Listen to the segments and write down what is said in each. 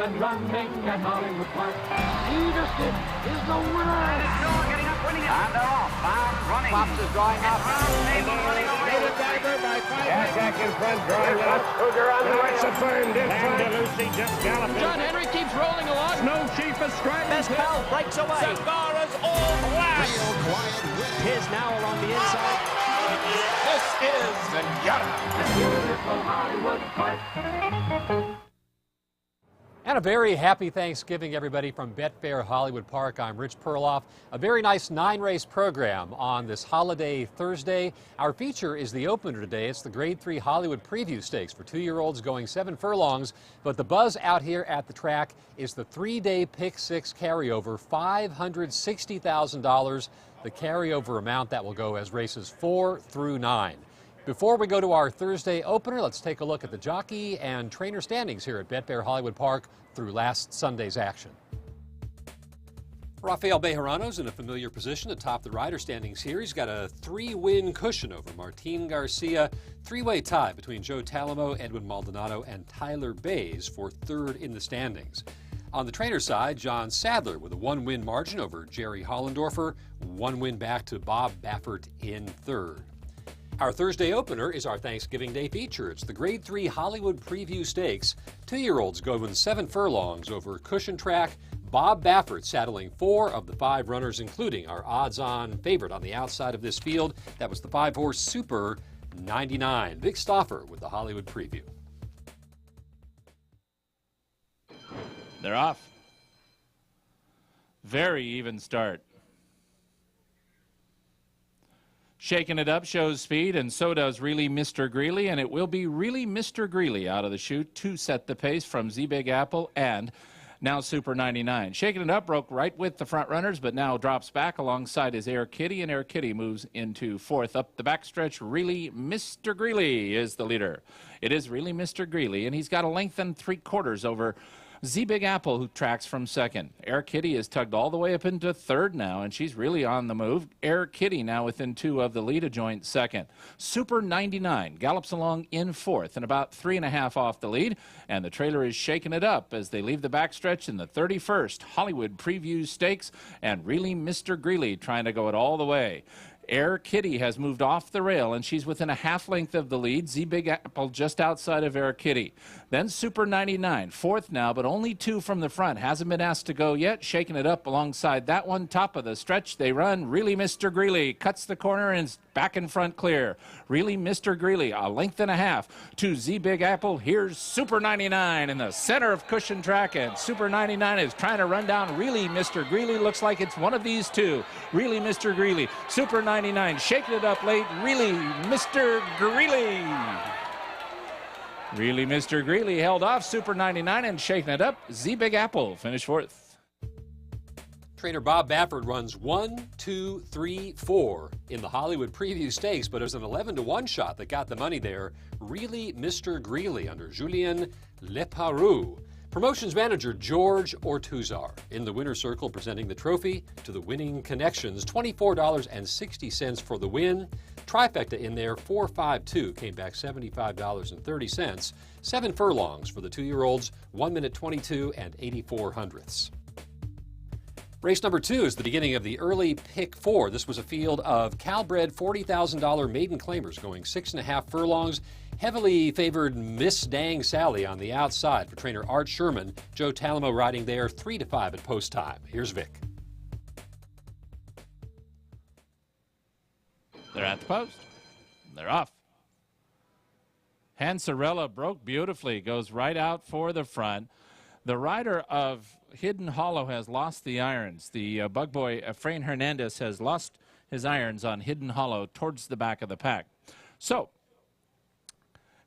and running at Hollywood Park. Peterson is the winner. And it's Joel getting up, winning it. And they're off, bound, running. Fox is drawing up. Running away. Driver by 5 Jack in front, drawing up. Cougar on the rail. It's affirmed in front. Lucy just galloping. John Henry keeps rolling along. Snow Chief is striding. Best Pal breaks away. Savara's all black. Real quiet win. His now along the inside. This is Zenyatta. Beautiful Hollywood Park. And a very happy Thanksgiving, everybody, from Betfair Hollywood Park. I'm Rich Perloff. A very nice 9-race program on this holiday Thursday. Our feature is the opener today. It's the Grade 3 Hollywood Preview Stakes for 2-year-olds going 7 furlongs. But the buzz out here at the track is the 3-day Pick 6 carryover, $560,000, the carryover amount that will go as races 4 through 9. Before we go to our Thursday opener, let's take a look at the jockey and trainer standings here at Betfair Hollywood Park through last Sunday's action. Rafael Bejarano's in a familiar position atop the rider standings here. He's got a 3-win cushion over Martin Garcia. 3-way tie between Joe Talamo, Edwin Maldonado, and Tyler Bays for 3rd in the standings. On the trainer side, John Sadler with a 1-win margin over Jerry Hollendorfer, 1 win back to Bob Baffert in 3rd. Our Thursday opener is our Thanksgiving Day feature. It's the Grade 3 Hollywood Preview Stakes. 2-year-olds going 7 furlongs over cushion track. Bob Baffert saddling 4 of the 5 runners, including our odds-on favorite on the outside of this field. That was the 5-horse Super 99. Vic Stauffer with the Hollywood Preview. They're off. Very even start. Shaking it up shows speed, and so does Really Mr. Greeley, and it will be Really Mr. Greeley out of the chute to set the pace from Z Big Apple and now Super 99. Shaking it up broke right with the front runners, but now drops back alongside his Air Kitty, and Air Kitty moves into 4th. Up the backstretch, Really Mr. Greeley is the leader. It is Really Mr. Greeley, and he's got a length and 3/4 over Z Big Apple, who tracks from 2nd. Air Kitty is tugged all the way up into 3rd now, and she's really on the move. Air Kitty now within 2 of the lead, a joint 2nd. Super 99 gallops along in 4th and about 3.5 off the lead, and the trailer is shaking it up as they leave the backstretch in the 31st Hollywood Preview Stakes, and Really Mr. Greeley trying to go it all the way. Air Kitty has moved off the rail, and she's within a half length of the lead. Z Big Apple just outside of Air Kitty. Then Super 99, 4th now, but only 2 from the front. Hasn't been asked to go yet. Shaking it up alongside that one. Top of the stretch, they run. Really Mr. Greeley cuts the corner and is back in front clear. Really Mr. Greeley, a length and a half to Z Big Apple. Here's Super 99 in the center of cushion track, and Super 99 is trying to run down Really Mr. Greeley. Looks like it's one of these two. Really Mr. Greeley. Super 99 shaking it up late. Really Mr. Greeley. Really Mr. Greeley held off Super 99 and shaking it up. Z Big Apple finished 4th. Trainer Bob Baffert runs 1, 2, 3, 4 in the Hollywood Preview Stakes, but there's an 11-to-1 shot that got the money there. Really Mr. Greeley under Julien Leparoux. Promotions manager George Ortuzar in the winner's circle, presenting the trophy to the winning connections. $24.60 for the win. Trifecta in there, 452, came back $75.30. 7 furlongs for the 2-year-olds, 1 minute 22 and 84 hundredths. Race number 2 is the beginning of the early pick 4. This was a field of Calbred $40,000 maiden claimers going 6.5 furlongs. Heavily favored Miss Dang Sally on the outside for trainer Art Sherman. Joe Talamo riding there 3-5 at post time. Here's Vic. They're at the post. They're off. Hansarella broke beautifully, goes right out for the front. The rider of Hidden Hollow has lost the irons. The bug boy, Efrain Hernandez, has lost his irons on Hidden Hollow towards the back of the pack. So,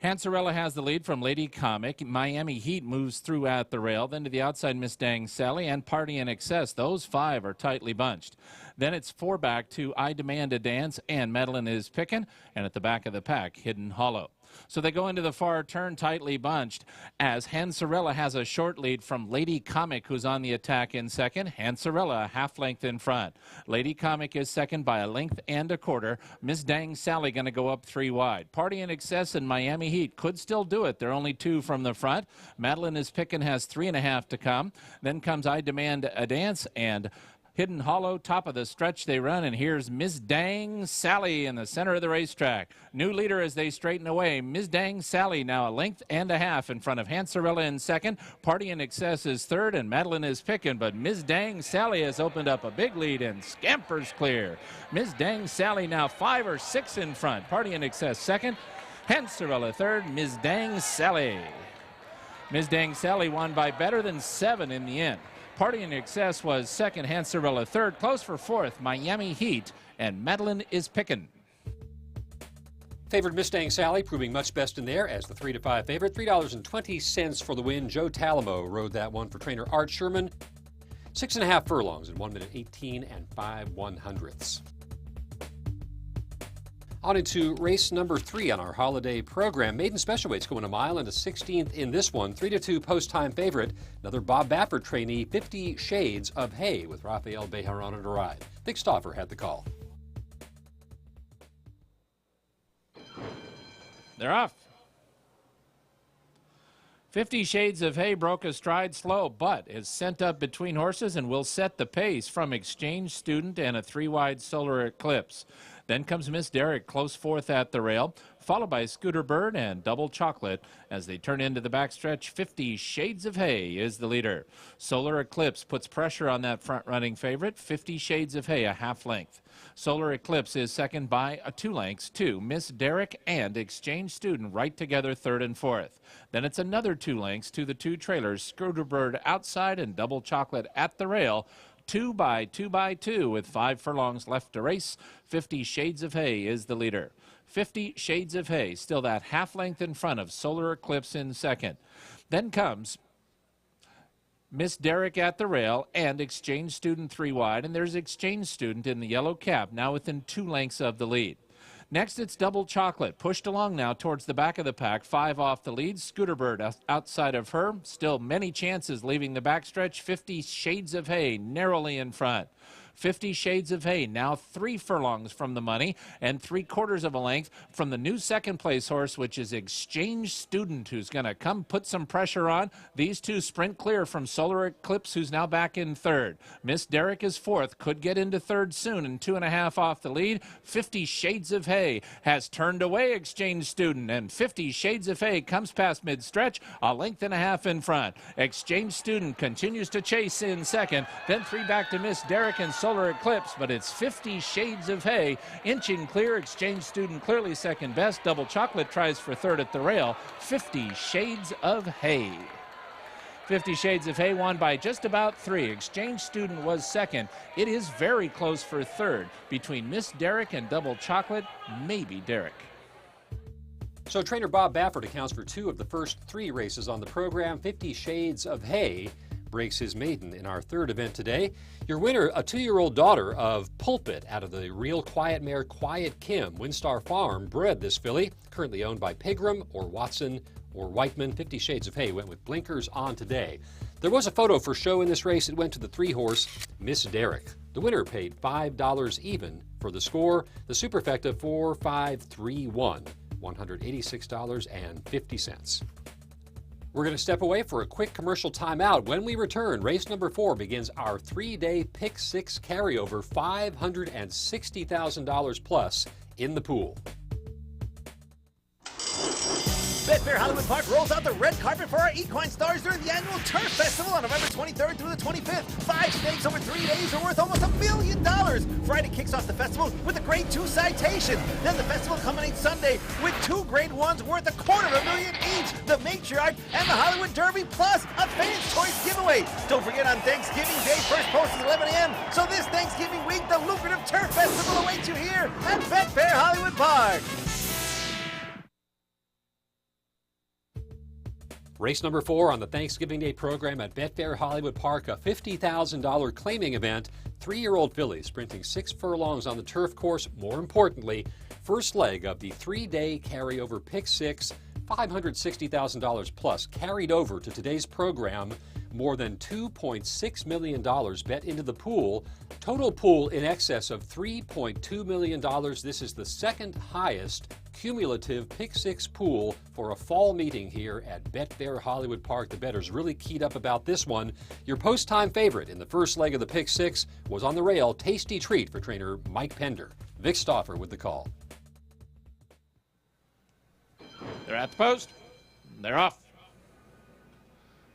Hansarella has the lead from Lady Comic. Miami Heat moves through at the rail. Then to the outside, Miss Dang Sally and Party in Excess. Those 5 are tightly bunched. Then it's 4 back to I Demand a Dance and Madeline is Pickin', and at the back of the pack, Hidden Hollow. So they go into the far turn tightly bunched as Hansarella has a short lead from Lady Comic, who's on the attack in second. Hansarella a half length in front. Lady Comic is second by a length and a quarter. Miss Dang Sally going to go up 3 wide. Party in Excess and Miami Heat could still do it. They're only 2 from the front. Madeline is Pickin' has 3.5 to come. Then comes I Demand a Dance and Hidden Hollow, top of the stretch they run, and here's Miss Dang Sally in the center of the racetrack. New leader as they straighten away. Miss Dang Sally now a length and a half in front of Hansarella in second. Party in Excess is third, and Madeline is Pickin', but Miss Dang Sally has opened up a big lead and scampers clear. Miss Dang Sally now 5 or 6 in front. Party in Excess second. Hansarella third. Miss Dang Sally. Miss Dang Sally won by better than 7 in the end. Party in Excess was second, Hansarella third. Close for fourth, Miami Heat, and Madeline is Pickin'. Favored Miss Dang Sally proving much best in there as the 3 to 5 favorite. $3.20 for the win. Joe Talamo rode that one for trainer Art Sherman. 6.5 furlongs in 1 minute 18 and 5/100ths. On into race number 3 on our holiday program. Maiden Special Weight's going a mile into 16th in this one. 3 to 2 post-time favorite. Another Bob Baffert trainee, 50 Shades of Hay with Rafael Bejarano to ride. Vic Stauffer had the call. They're off. 50 Shades of Hay broke a stride slow, but is sent up between horses and will set the pace from Exchange Student and a 3-wide Solar Eclipse. Then comes Miss Derrick, close fourth at the rail, followed by Scooter Bird and Double Chocolate. As they turn into the backstretch, 50 Shades of Hay is the leader. Solar Eclipse puts pressure on that front-running favorite. 50 Shades of Hay, a half length. Solar Eclipse is second by 2 lengths to Miss Derrick and Exchange Student right together third and fourth. Then it's another 2 lengths to the 2 trailers, Scooter Bird outside and Double Chocolate at the rail. 2 by 2 by 2 with 5 furlongs left to race. 50 Shades of Hay is the leader. 50 Shades of Hay, still that half length in front of Solar Eclipse in second. Then comes Miss Derrick at the rail and Exchange Student 3 wide, and there's Exchange Student in the yellow cap, now within 2 lengths of the lead. Next, it's Double Chocolate, pushed along now towards the back of the pack, 5 off the lead. Scooter Bird outside of her, still many chances leaving the backstretch. 50 Shades of Hay narrowly in front. 50 Shades of Hay, now 3 furlongs from the money and 3/4 of a length from the new second place horse, which is Exchange Student, who's going to come put some pressure on. These 2 sprint clear from Solar Eclipse, who's now back in third. Miss Derrick is fourth, could get into third soon and 2.5 off the lead. 50 Shades of Hay has turned away Exchange Student, and 50 Shades of Hay comes past mid-stretch, a length and a half in front. Exchange Student continues to chase in second, then 3 back to Miss Derrick and Solar Eclipse, but it's 50 Shades of Hay inching clear. Exchange Student clearly second best. Double Chocolate tries for third at the rail. 50 Shades of Hay. 50 Shades of Hay won by just about 3. Exchange Student was second. It is very close for third between Miss Derrick and Double Chocolate, maybe Derrick. So trainer Bob Baffert accounts for 2 of the first 3 races on the program. 50 Shades of Hay breaks his maiden in our third event today. Your winner, a 2-year-old daughter of Pulpit out of the Real Quiet mare Quiet Kim. Windstar Farm bred this filly, currently owned by Pigram or Watson or Whiteman. 50 Shades of Hay went with blinkers on today. There was a photo for show in this race. It went to the 3-horse Miss Derrick. The winner paid $5 even for the score. The superfecta 4-5-3-1, $186.50. We're going to step away for a quick commercial timeout. When we return, race number 4 begins our 3-day Pick 6 carryover, $560,000 plus in the pool. Betfair Hollywood Park rolls out the red carpet for our equine stars during the annual Turf Festival on November 23rd through the 25th. 5 stakes over 3 days are worth almost $1 million. Friday kicks off the festival with a Grade 2 citation. Then the festival culminates Sunday with 2 Grade 1s worth $250,000 each. The Matriarch and the Hollywood Derby, plus a Fan's Choice giveaway. Don't forget on Thanksgiving Day, first post is 11 a.m. So this Thanksgiving week, the lucrative Turf Festival awaits you here at Betfair Hollywood Park. Race number 4 on the Thanksgiving Day program at Betfair Hollywood Park, a $50,000 claiming event. 3-year-old fillies sprinting 6 furlongs on the turf course. More importantly, first leg of the 3-day carryover Pick 6, $560,000 plus carried over to today's program. More than $2.6 million bet into the pool. Total pool in excess of $3.2 million. This is the second highest cumulative Pick 6 pool for a fall meeting here at Betfair Hollywood Park. The bettors really keyed up about this one. Your post-time favorite in the first leg of the Pick 6 was on the rail, Tasty Treat for trainer Mike Pender. Vic Stauffer with the call. They're at the post. They're off.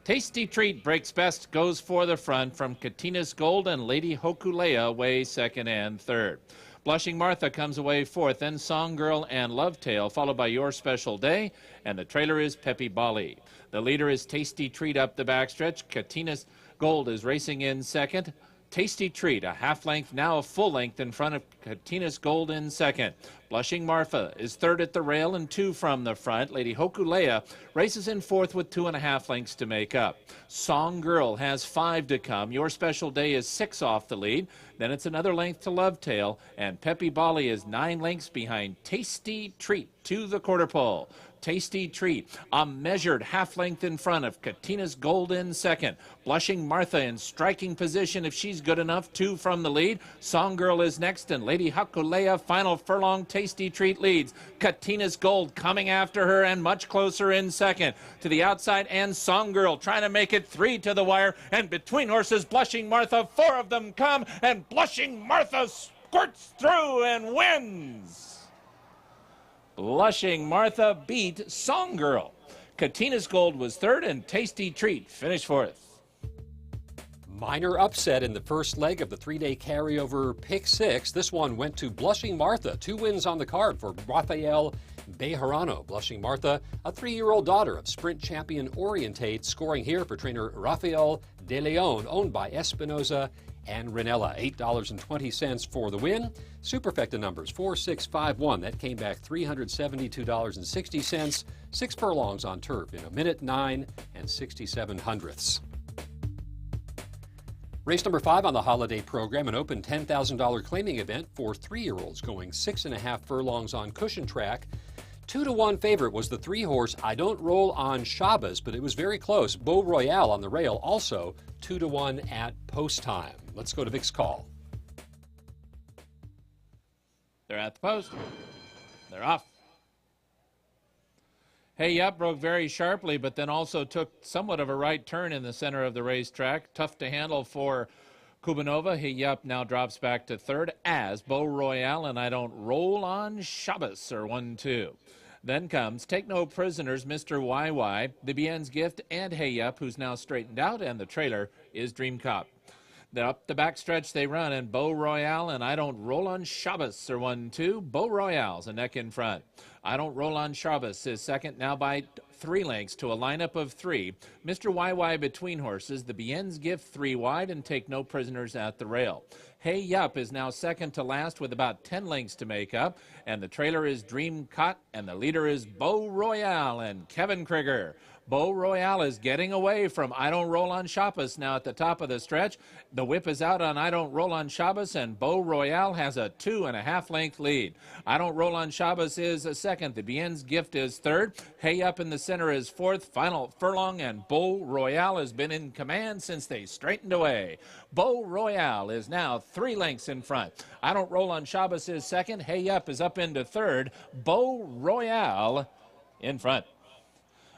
Tasty Treat breaks best, goes for the front from Katina's Gold, and Lady Hokulea away second and third. Blushing Martha comes away fourth, then Song Girl and Love Tale, followed by Your Special Day, and the trailer is Peppy Bali. The leader is Tasty Treat up the backstretch. Katina's Gold is racing in second. Tasty Treat, a half length, now a full length in front of Katina's Gold in second. Blushing Martha is third at the rail and 2 from the front. Lady Hokulea races in fourth with 2.5 lengths to make up. Song Girl has 5 to come. Your Special Day is 6 off the lead. Then it's another length to Love Tale, and Peppy Bali is 9 lengths behind Tasty Treat to the quarter pole. Tasty Treat, a measured half length in front of Katina's Gold in second. Blushing Martha in striking position if she's good enough, 2 from the lead. Song Girl is next, and Lady Hokulea final furlong. Tasty Treat leads. Katina's Gold coming after her and much closer in second. To the outside, and Song Girl trying to make it 3 to the wire, and between horses, Blushing Martha, 4 of them come, and Blushing Martha squirts through and wins. Blushing Martha beat Song Girl. Katina's Gold was third, and Tasty Treat finished fourth. Minor upset in the first leg of the 3-day carryover Pick 6. This one went to Blushing Martha. 2 wins on the card for Rafael Bejarano. Blushing Martha, a 3-year-old daughter of sprint champion Orientate, scoring here for trainer Rafael De Leon, owned by Espinoza and Ranella. $8.20 for the win. Superfecta numbers 4651. That came back $372.60. 6 furlongs on turf in 1:09 and 67 hundredths. Race number 5 on the holiday program, an open $10,000 claiming event for 3-year-olds going 6.5 furlongs on cushion track. 2-to-1 favorite was the 3-horse I Don't Roll on Shabbos, but it was very close. Beau Royale on the rail, also 2-to-1 at post time. Let's go to Vic's call. They're at the post. They're off. Hey Yup broke very sharply, but then also took somewhat of a right turn in the center of the racetrack. Tough to handle for Kubanova. Hey Yup now drops back to third as Beau Royale and I Don't Roll on Shabbos are 1-2. Then comes Take No Prisoners, Mr. YY, The Bien's Gift, and Hey Yup, who's now straightened out, and the trailer is Dream Cop. Then up the backstretch they run, and Beau Royale and I Don't Roll on Shabbos are 1-2. Beau Royale's a neck in front. I Don't Roll on Shabbos is second now by 3 lengths to a lineup of 3. Mr. YY between horses, The Bien's Gift 3 wide, and Take No Prisoners at the rail. Hey Yup is now second to last with about 10 lengths to make up, and the trailer is Dream Cot, and the leader is Beau Royale and Kevin Krieger. Beau Royale is getting away from I Don't Roll on Shabbos now at the top of the stretch. The whip is out on I Don't Roll on Shabbos, and Beau Royale has a 2.5 length lead. I Don't Roll on Shabbos is a second. The Bien's Gift is third. Hey Up in the center is fourth. Final furlong, and Beau Royale has been in command since they straightened away. Beau Royale is now 3 lengths in front. I Don't Roll on Shabbos is second. Hey Up is up into third. Beau Royale in front.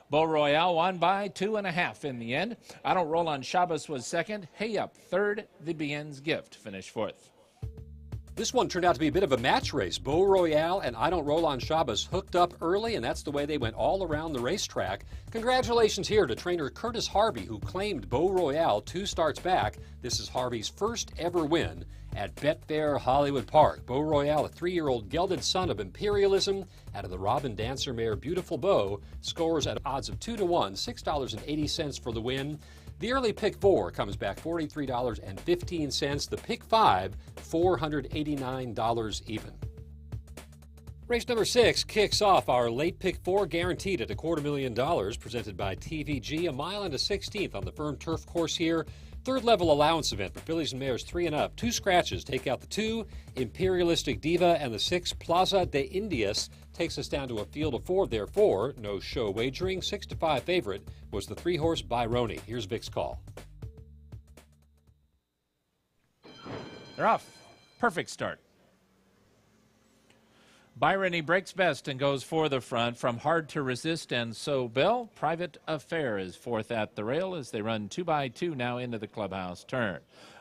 Beau Royale won by 2.5 in the end. I Don't Roll on Shabbos was second. Hey Up third. The Bien's Gift finished fourth. This one turned out to be a bit of a match race. Beau Royale and I Don't Roll on Shabbos hooked up early, and that's the way they went all around the racetrack. Congratulations here to trainer Curtis Harvey, who claimed Beau Royale 2 starts back. This is Harvey's first ever win at Betfair Hollywood Park. Beau Royale, a 3-year-old gelded son of Imperialism out of the Robin Dancer mare Beautiful Beau, scores at odds of 2-to-1, $6.80 for the win. The early pick 4 comes back $43.15. The pick 5, $489 even. Race number 6 kicks off our late pick 4 guaranteed at $250,000 presented by TVG. A mile into 16th on the firm turf course here. Third level allowance event for fillies and mares 3 and up. 2 scratches take out the 2. Imperialistic Diva and the 6 Plaza de Indias takes us down to a field of 4. Therefore, no show wagering. 6-5 favorite was the 3-horse Byroni. Here's Vic's call. They're off. Perfect start. Byroni breaks best and goes for the front from Hard to Resist and So Bell. Private Affair is fourth at the rail as they run 2 by 2 now into the clubhouse turn.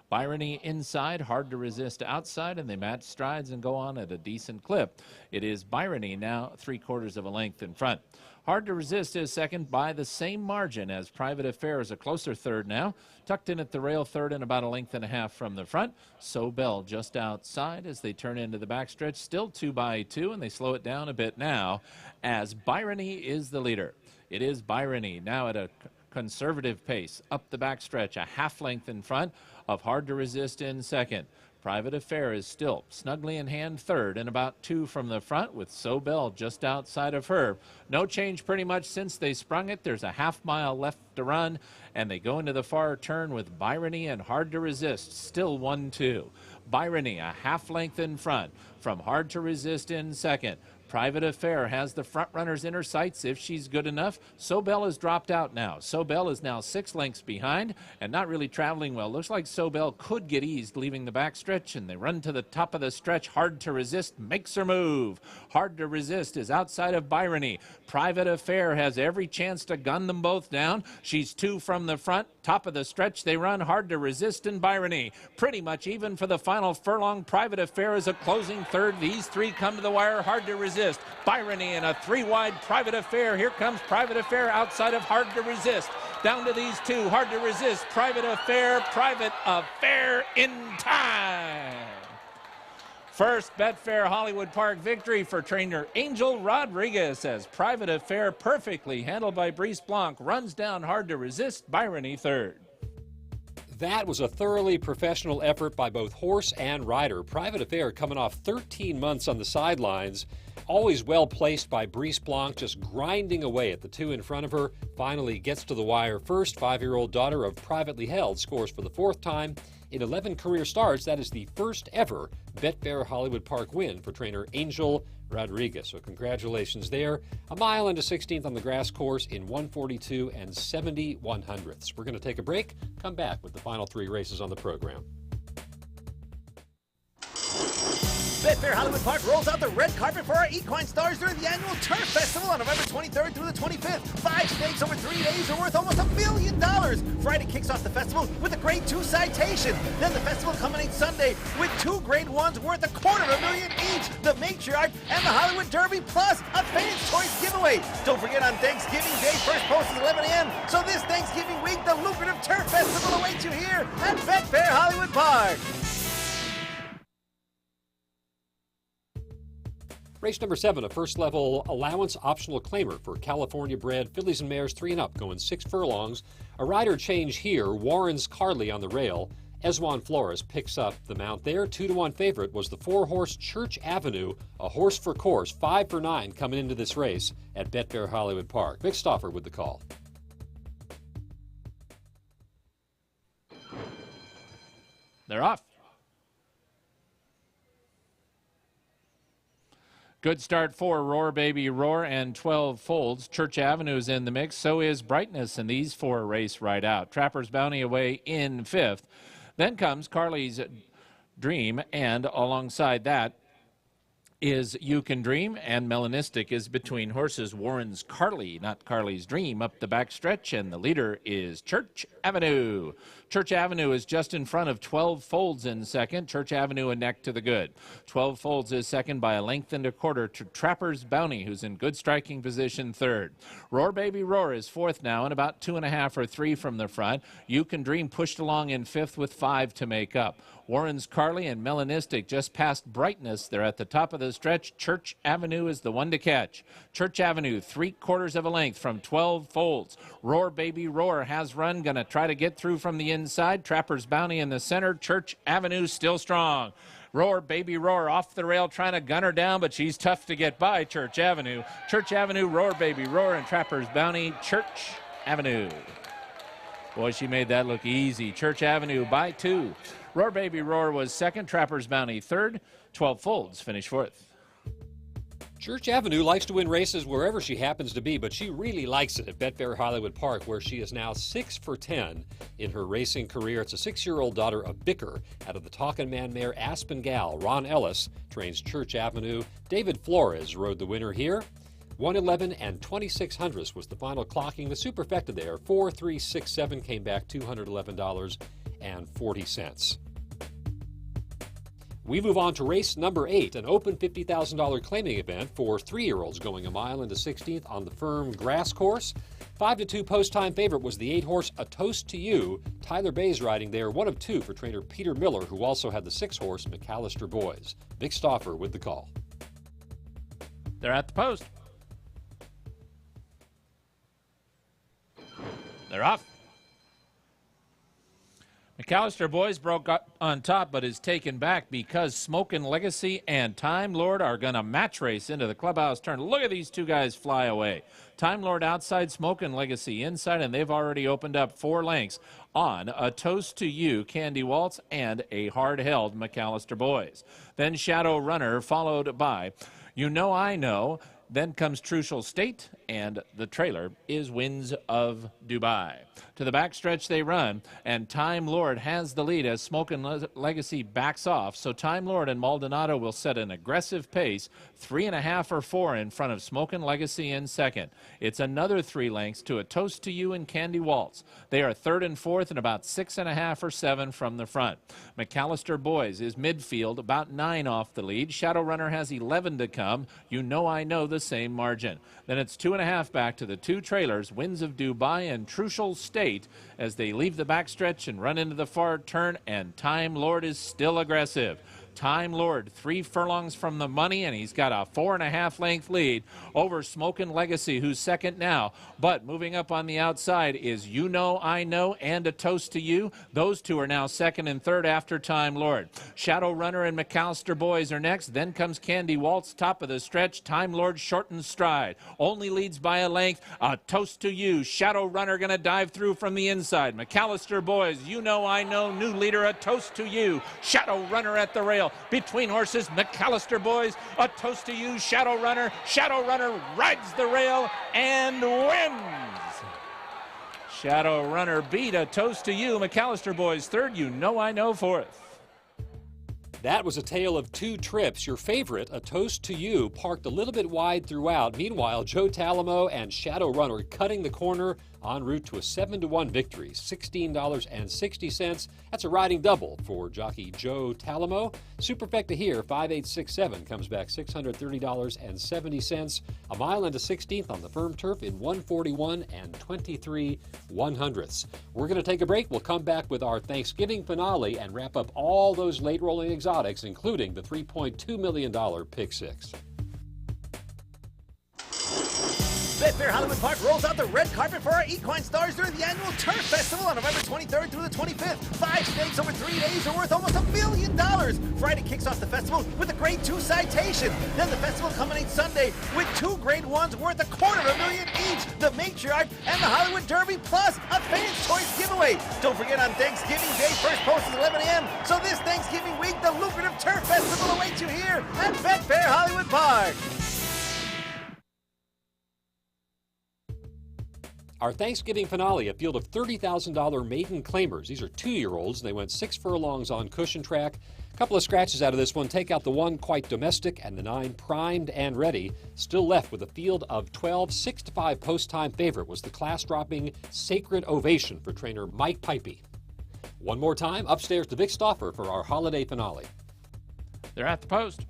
Byroni inside, Hard to Resist outside, and they match strides and go on at a decent clip. It is Byroni now 3/4 of a length in front. Hard to Resist is second by the same margin as Private Affair is a closer third now. Tucked in at the rail third and about a length and a half from the front. So Bell just outside as they turn into the backstretch. Still 2 by 2, and they slow it down a bit now as Byroni is the leader. It is Byroni now at a conservative pace up the backstretch, a half length in front of Hard to Resist in second. Private Affair is still snugly in hand third and about 2 from the front with So Bell just outside of her. No change pretty much since they sprung it. There's a half mile left to run and they go into the far turn with Byroni and Hard to Resist still 1-2. Byroni a half length in front from Hard to Resist in second. Private Affair has the front runners in her sights if she's good enough. So Bell has dropped out now. So Bell is now 6 lengths behind and not really traveling well. Looks like So Bell could get eased leaving the backstretch, and they run to the top of the stretch. Hard to Resist makes her move. Hard to Resist is outside of Byroni. Private Affair has every chance to gun them both down. She's 2 from the front. Top of the stretch, they run Hard to Resist and Byroni. Pretty much even for the final furlong. Private Affair is a closing third. These 3 come to the wire. Hard to Resist. Byroni and a 3-wide Private Affair. Here comes Private Affair outside of Hard to Resist. Down to these 2. Hard to Resist. Private Affair in time. First Betfair Hollywood Park victory for trainer Angel Rodriguez as Private Affair, perfectly handled by Brice Blanc, runs down Hard to Resist. Byroni third. That was a thoroughly professional effort by both horse and rider. Private Affair coming off 13 months on the sidelines. Always well placed by Brice Blanc, just grinding away at the 2 in front of her. Finally gets to the wire first. 5-year-old daughter of Privately Held scores for the 4th time. In 11 career starts, that is the first ever Betfair Hollywood Park win for trainer Angel Rodriguez. So congratulations there. A mile into 16th on the grass course in 1:42 and 70/100ths. We're going to take a break, come back with the final 3 races on the program. Betfair Hollywood Park rolls out the red carpet for our equine stars during the annual Turf Festival on November 23rd through the 25th. 5 stakes over 3 days are worth almost $1 million. Friday kicks off the festival with a Grade 2 citation. Then the festival culminates Sunday with 2 Grade 1s worth $250,000 each. The Matriarch and the Hollywood Derby, plus a Fans' Choice giveaway. Don't forget on Thanksgiving Day, first post is 11 a.m. So this Thanksgiving week, the lucrative Turf Festival awaits you here at Betfair Hollywood Park. Race number 7, a first-level allowance optional claimer for California-bred fillies and mares 3 and up, going 6 furlongs. A rider change here. Warren's Carly on the rail. Esjuan Flores picks up the mount there. 2-1 favorite was the 4-horse Church Avenue, a horse for course. 5 for 9 coming into this race at Betfair Hollywood Park. Vic Stauffer with the call. They're off. Good start for Roar Baby Roar and 12 Folds. Church Avenue is in the mix. So is Brightness, and these 4 race right out. Trapper's Bounty away in 5th. Then comes Carly's Dream, and alongside that is You Can Dream, and Melanistic is between horses. Warren's Carly, not Carly's Dream, up the backstretch, and the leader is Church Avenue. Church Avenue is just in front of 12 Folds in second. Church Avenue a neck to the good. 12 Folds is second by a length and a quarter to Trapper's Bounty, who's in good striking position third. Roar Baby Roar is 4th now and about 2.5 or 3 from the front. You Can Dream pushed along in 5th with 5 to make up. Warren's Carly and Melanistic just past Brightness. They're at the top of the stretch. Church Avenue is the one to catch. Church Avenue 3/4 of a length from 12 Folds. Roar Baby Roar has run, gonna try to get through from the inside. Trapper's Bounty in the center. Church Avenue still strong. Roar, Baby Roar, off the rail, trying to gun her down, but she's tough to get by. Church Avenue. Church Avenue, Roar, Baby Roar, and Trapper's Bounty, Church Avenue. Boy, she made that look easy. Church Avenue by 2. Roar, Baby Roar was second. Trapper's Bounty third. 12 Folds finished fourth. Church Avenue likes to win races wherever she happens to be, but she really likes it at Betfair Hollywood Park, where she is now 6 for 10 in her racing career. It's a 6-year-old daughter of Bicker out of the Talkin' Man mare Aspen Gal. Ron Ellis trains Church Avenue. David Flores rode the winner here. 111 and 2600ths was the final clocking. The superfecta there, 4367, came back $211.40. We move on to race number 8, an open $50,000 claiming event for 3-year-olds going a mile into 16th on the firm grass course. 5-2 post-time favorite was the 8-horse A Toast to You. Tyler Bay's riding there, 1 of 2 for trainer Peter Miller, who also had the 6-horse McAllister Boys. Vic Stauffer with the call. They're at the post. They're off. McAllister Boys broke on top, but is taken back because Smokin' Legacy and Time Lord are going to match race into the clubhouse turn. Look at these two guys fly away. Time Lord outside, Smokin' Legacy inside, and they've already opened up 4 lengths on A Toast to You, Candy Waltz, and a hard-held McAllister Boys. Then Shadow Runner, followed by You Know I Know. Then comes Trucial State, and the trailer is Winds of Dubai. To the backstretch they run, and Time Lord has the lead as Smokin' Legacy backs off. So Time Lord and Maldonado will set an aggressive pace, 3.5 or 4 in front of Smokin' Legacy in second. It's another 3 lengths to A Toast to You and Candy Waltz. They are third and fourth and about 6.5 or 7 from the front. McAllister Boys is midfield, about 9 off the lead. Shadow Runner has 11 to come. You Know I Know the same margin. Then it's 2.5 back to the 2 trailers, Winds of Dubai and Trucial State, as they leave the backstretch and run into the far turn, and Time Lord is still aggressive. Time Lord 3 furlongs from the money, and he's got a 4.5 length lead over Smokin' Legacy, who's second now. But moving up on the outside is You Know I Know and A Toast to You. Those 2 are now second and third after Time Lord. Shadow Runner and McAllister Boys are next. Then comes Candy Waltz, top of the stretch. Time Lord shortens stride. Only leads by a length. A Toast to You. Shadow Runner going to dive through from the inside. McAllister Boys, You Know I Know, new leader, A Toast to You. Shadow Runner at the rail. Between horses, McAllister Boys, A Toast to You, Shadow Runner. Shadow Runner rides the rail and wins. Shadow Runner beat A Toast to You. McAllister Boys third, You Know I Know fourth. That was a tale of 2 trips. Your favorite, A Toast to You, parked a little bit wide throughout. Meanwhile, Joe Talamo and Shadow Runner cutting the corner en route to a 7-1 victory, $16.60. That's a riding double for jockey Joe Talamo. Superfecta here, 5867, comes back $630.70. A mile into 16th on the firm turf in 141 and 23/100ths. We're going to take a break. We'll come back with our Thanksgiving finale and wrap up all those late rolling exotics, including the $3.2 million Pick 6. Betfair Hollywood Park rolls out the red carpet for our equine stars during the annual Turf Festival on November 23rd through the 25th. 5 stakes over 3 days are worth almost $1 million. Friday kicks off the festival with a Grade 2 citation. Then the festival culminates Sunday with 2 Grade 1s worth $250,000 each. The Matriarch and the Hollywood Derby, plus a Fan's Choice giveaway. Don't forget on Thanksgiving Day, first post is 11 a.m. So this Thanksgiving week, the lucrative Turf Festival awaits you here at Betfair Hollywood Park. Our Thanksgiving finale, a field of $30,000 maiden claimers. These are 2-year-olds. They went 6 furlongs on cushion track. A couple of scratches out of this one. Take out the 1 Quite Domestic and the 9 Primed and Ready. Still left with a field of 12. 6-5 post-time favorite was the class-dropping Sacred Ovation for trainer Mike Pipey. One more time, upstairs to Vic Stauffer for our holiday finale. They're at the post.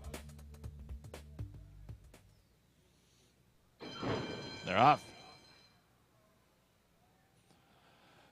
They're off.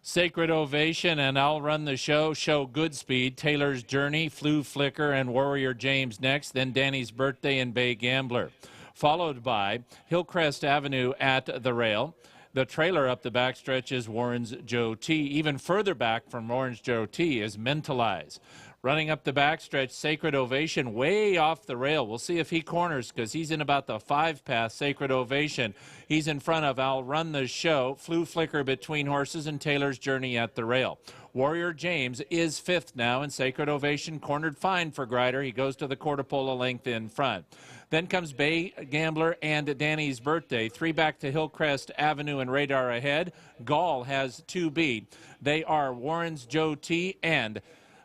Sacred Ovation and I'll Run the Show show good speed. Taylor's Journey, Flew Flicker, and Warrior James next. Then Danny's Birthday and Bay Gambler. Followed by Hillcrest Avenue at the rail. The trailer up the backstretch is Warren's Joe T. Even further back from Warren's Joe T is Mentalize. Running up the backstretch, Sacred Ovation way off the rail. We'll see if he corners because he's in about the 5 path. Sacred Ovation. He's in front of I'll Run the Show, Flew Flicker Between Horses, and Taylor's Journey at the Rail. Warrior James is 5th now, and Sacred Ovation cornered fine for Grider. He goes to the quarter pole a length in front. Then comes Bay Gambler and Danny's Birthday. 3 back to Hillcrest Avenue and Radar ahead. Gall has 2 beat. They are Warren's Joe T and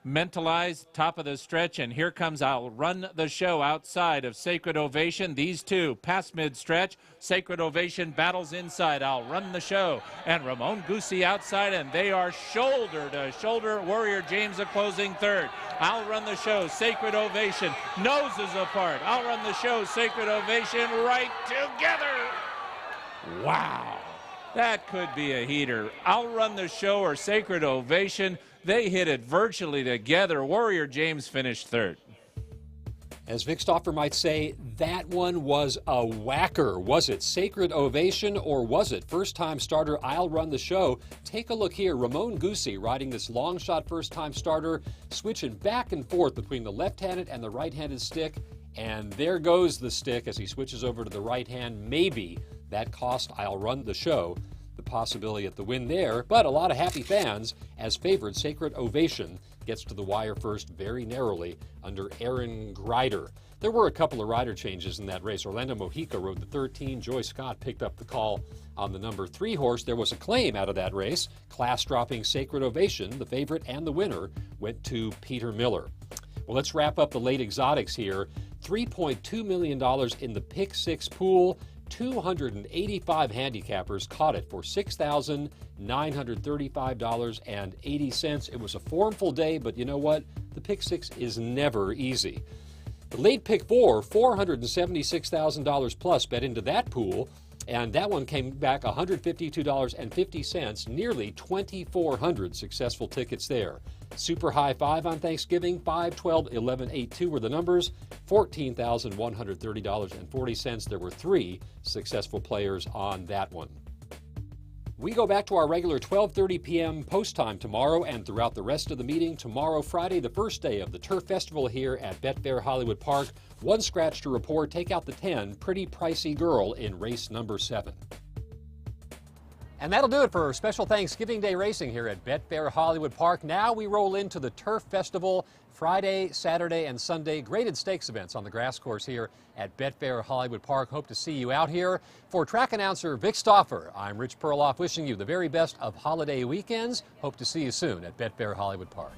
Mentalize, top of the stretch, and here comes I'll Run the Show outside of Sacred Ovation. These two past mid-stretch. Sacred Ovation battles inside I'll Run the Show, and Ramon Goosey outside, and they are shoulder to shoulder. Warrior James a closing third. I'll Run the Show, Sacred Ovation, noses apart. I'll Run the Show, Sacred Ovation, right together. Wow, that could be a heater. I'll Run the Show or Sacred Ovation. They hit it virtually together. Warrior James finished 3rd. As Vic Stauffer might say, that one was a whacker. Was it Sacred Ovation or was it first-time starter I'll Run the Show? Take a look here. Ramon Goosey riding this long shot first-time starter, switching back and forth between the left-handed and the right-handed stick. And there goes the stick as he switches over to the right hand. Maybe that cost I'll Run the Show the possibility at the win there, but a lot of happy fans as favored Sacred Ovation gets to the wire first very narrowly under Aaron Grider. There were a couple of rider changes in that race. Orlando Mojica rode the 13. Joy Scott picked up the call on the number 3 horse. There was a claim out of that race. Class-dropping Sacred Ovation, the favorite and the winner, went to Peter Miller. Well, let's wrap up the late exotics here. $3.2 million in the Pick 6 pool. 285 handicappers caught it for $6,935.80. It was a formful day, but you know what? The Pick 6 is never easy. The late Pick 4, $476,000 plus bet into that pool, and that one came back $152.50, nearly 2,400 successful tickets there. Super High 5 on Thanksgiving, 5, 12, 11, 8, 2 were the numbers, $14,130.40. There were 3 successful players on that one. We go back to our regular 12:30 p.m. post time tomorrow and throughout the rest of the meeting. Tomorrow, Friday, the first day of the Turf Festival here at Betfair Hollywood Park. 1 scratch to report. Take out the 10, Pretty Pricey Girl in race number 7. And that'll do it for special Thanksgiving Day racing here at Betfair Hollywood Park. Now we roll into the Turf Festival Friday, Saturday, and Sunday. Graded stakes events on the grass course here at Betfair Hollywood Park. Hope to see you out here. For track announcer Vic Stauffer, I'm Rich Perloff, wishing you the very best of holiday weekends. Hope to see you soon at Betfair Hollywood Park.